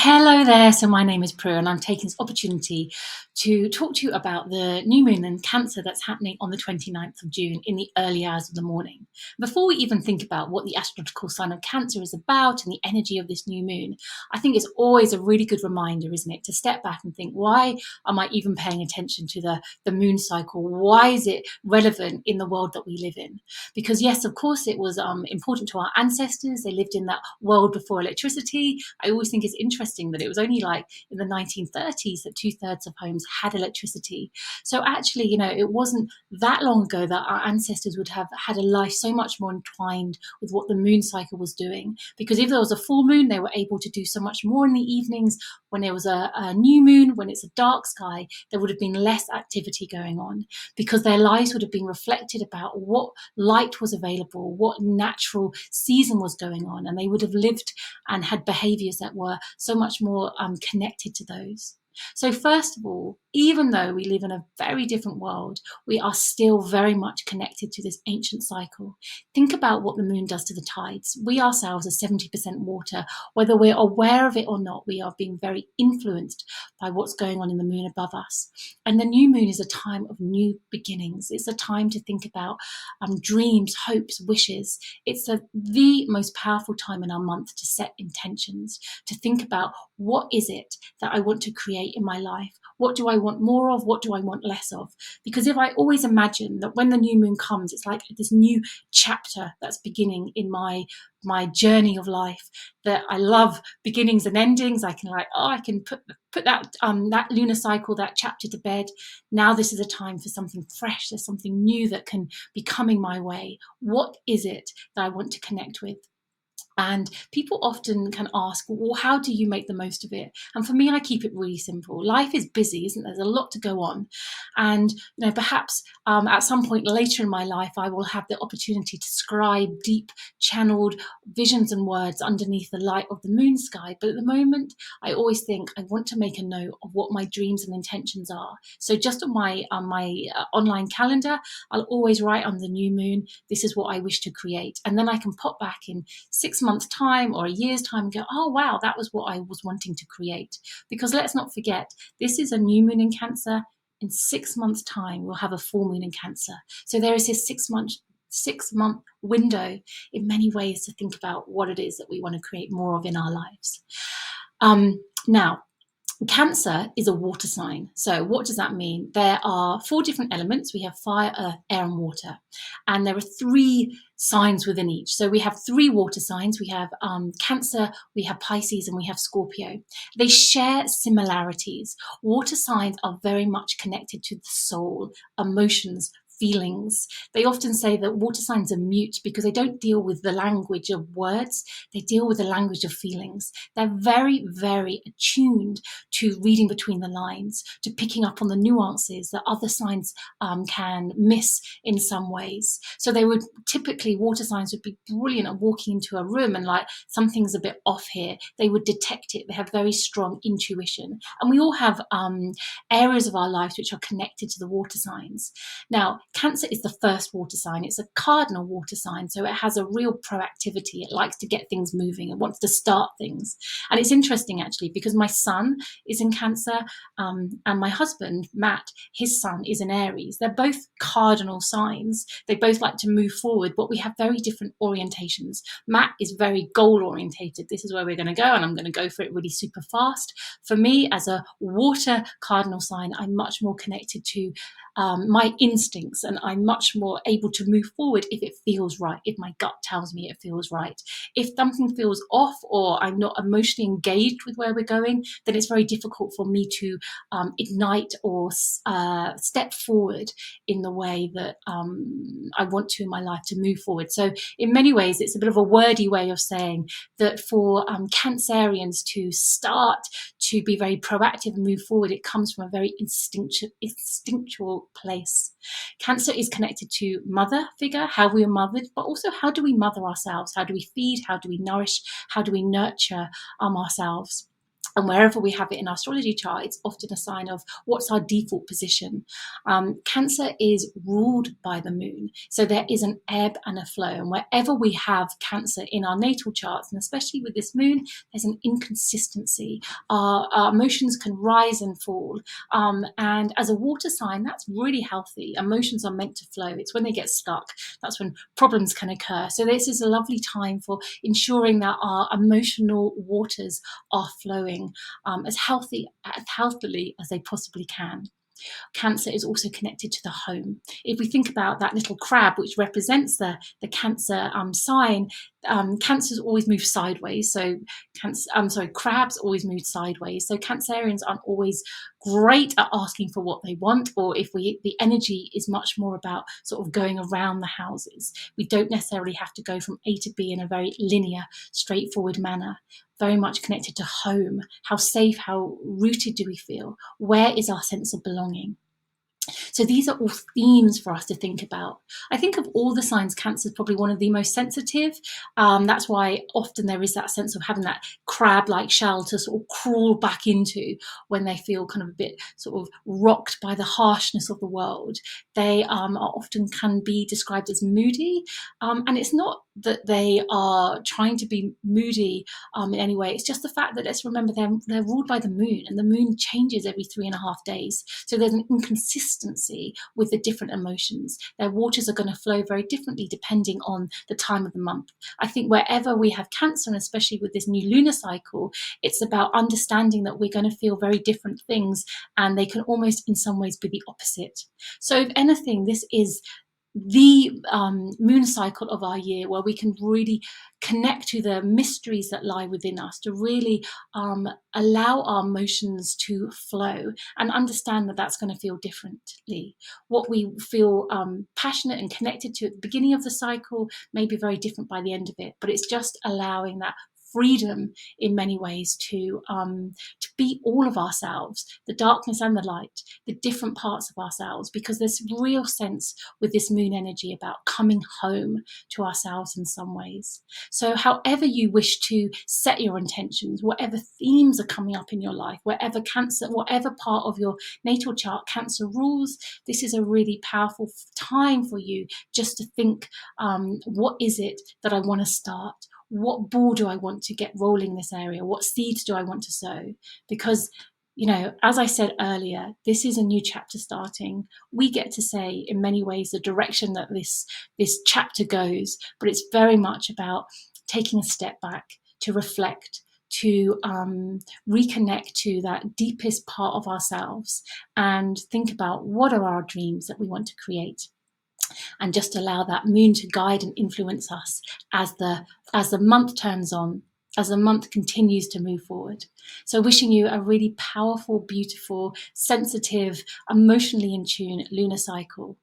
Hello there. So my name is Prue, and I'm taking this opportunity to talk to you about the new moon in Cancer that's happening on the 29th of June in the early hours of the morning. Before we even think about what the astrological sign of Cancer is about and the energy of this new moon, I think it's always a really good reminder, isn't it, to step back and think, why am I even paying attention to the moon cycle? Why is it relevant in the world that we live in? Because yes, of course, it was important to our ancestors. They lived in that world before electricity. I always think it's interesting that it was only like in the 1930s that 2/3 of homes had electricity. So actually, it wasn't that long ago that our ancestors would have had a life so much more entwined with what the moon cycle was doing. Because if there was a full moon, they were able to do so much more in the evenings. When there was a new moon, when it's a dark sky, there would have been less activity going on because their lives would have been reflected about what light was available, what natural season was going on, and they would have lived and had behaviors that were so much more connected to those. So first of all, even though we live in a very different world, we are still very much connected to this ancient cycle. Think about what the moon does to the tides. We ourselves are 70% water. Whether we're aware of it or not, we are being very influenced by what's going on in the moon above us. And the new moon is a time of new beginnings. It's a time to think about dreams, hopes, wishes. It's the most powerful time in our month to set intentions, to think about what is it that I want to create in my life? What do I want more of? What do I want less of? Because if I always imagine that when the new moon comes, it's like this new chapter that's beginning in my journey of life, that I love beginnings and endings. I can put that lunar cycle, that chapter to bed. Now this is a time for something fresh. There's something new that can be coming my way. What is it that I want to connect with? And people often can ask, well, how do you make the most of it? And for me, I keep it really simple. Life is busy, isn't there? There's a lot to go on. And, perhaps at some point later in my life, I will have the opportunity to scribe deep channeled visions and words underneath the light of the moon sky. But at the moment, I always think I want to make a note of what my dreams and intentions are. So just on my online calendar, I'll always write on the new moon, this is what I wish to create. And then I can pop back in 6 months' time or a year's time and go, oh, wow, that was what I was wanting to create. Because let's not forget, this is a new moon in Cancer. In 6 months' time, we'll have a full moon in Cancer. So there is this 6-month window in many ways to think about what it is that we want to create more of in our lives. Now, Cancer is a water sign. So what does that mean? There are 4 different elements. We have fire, earth, air, and water. And there are 3 signs within each. So we have 3 water signs. We have Cancer, we have Pisces, and we have Scorpio. They share similarities. Water signs are very much connected to the soul, emotions, feelings. They often say that water signs are mute because they don't deal with the language of words. They deal with the language of feelings. They're very, very attuned to reading between the lines, to picking up on the nuances that other signs can miss in some ways. So water signs would be brilliant at walking into a room and like, something's a bit off here. They would detect it. They have very strong intuition. And we all have areas of our lives which are connected to the water signs. Now, Cancer is the first water sign. It's a cardinal water sign, so it has a real proactivity. It likes to get things moving. It wants to start things. And it's interesting, actually, because my son is in Cancer, and my husband, Matt, his sun is in Aries. They're both cardinal signs. They both like to move forward, but we have very different orientations. Matt is very goal-orientated. This is where we're going to go, and I'm going to go for it really super fast. For me, as a water cardinal sign, I'm much more connected to my instincts, and I'm much more able to move forward if it feels right, if my gut tells me it feels right. If something feels off or I'm not emotionally engaged with where we're going, then it's very difficult for me to ignite or step forward in the way that I want to in my life to move forward. So in many ways, it's a bit of a wordy way of saying that for Cancerians to start to be very proactive and move forward, it comes from a very instinctual place. Cancer is connected to mother figure, how we are mothered, but also how do we mother ourselves? How do we feed? How do we nourish? How do we nurture ourselves? And wherever we have it in our astrology chart, it's often a sign of what's our default position. Cancer is ruled by the moon. So there is an ebb and a flow. And wherever we have Cancer in our natal charts, and especially with this moon, there's an inconsistency. Our emotions can rise and fall. And as a water sign, that's really healthy. Emotions are meant to flow. It's when they get stuck, that's when problems can occur. So this is a lovely time for ensuring that our emotional waters are flowing as healthily as they possibly can. Cancer is also connected to the home. If we think about that little crab, which represents the Cancer sign, Cancers always move sideways. So, crabs always move sideways. So, Cancerians aren't always great at asking for what they want, or if the energy is much more about sort of going around the houses. We don't necessarily have to go from A to B in a very linear, straightforward manner. Very much connected to home. How safe, how rooted do we feel? Where is our sense of belonging? So these are all themes for us to think about. I think of all the signs, Cancer is probably one of the most sensitive. That's why often there is that sense of having that crab-like shell to sort of crawl back into when they feel kind of a bit sort of rocked by the harshness of the world. They are often can be described as moody, and it's not that they are trying to be moody in any way. It's just the fact that, let's remember, they're ruled by the moon, and the moon changes every 3.5 days. So there's an inconsistency with the different emotions. Their waters are going to flow very differently depending on the time of the month. I think wherever we have Cancer, and especially with this new lunar cycle, it's about understanding that we're going to feel very different things, and they can almost in some ways be the opposite. So if anything, this is the moon cycle of our year where we can really connect to the mysteries that lie within us, to really allow our emotions to flow and understand that that's going to feel differently. What we feel passionate and connected to at the beginning of the cycle may be very different by the end of it, but it's just allowing that freedom in many ways to be all of ourselves, the darkness and the light, the different parts of ourselves, because there's real sense with this moon energy about coming home to ourselves in some ways. So however you wish to set your intentions, whatever themes are coming up in your life, whatever part of your natal chart Cancer rules, this is a really powerful time for you just to think, what is it that I want to start? What ball do I want to get rolling in this area? What seeds do I want to sow? Because, as I said earlier, this is a new chapter starting. We get to say, in many ways, the direction that this chapter goes, but it's very much about taking a step back to reflect, to reconnect to that deepest part of ourselves and think about what are our dreams that we want to create. And just allow that moon to guide and influence us as the month turns on, as the month continues to move forward. So wishing you a really powerful, beautiful, sensitive, emotionally in tune lunar cycle.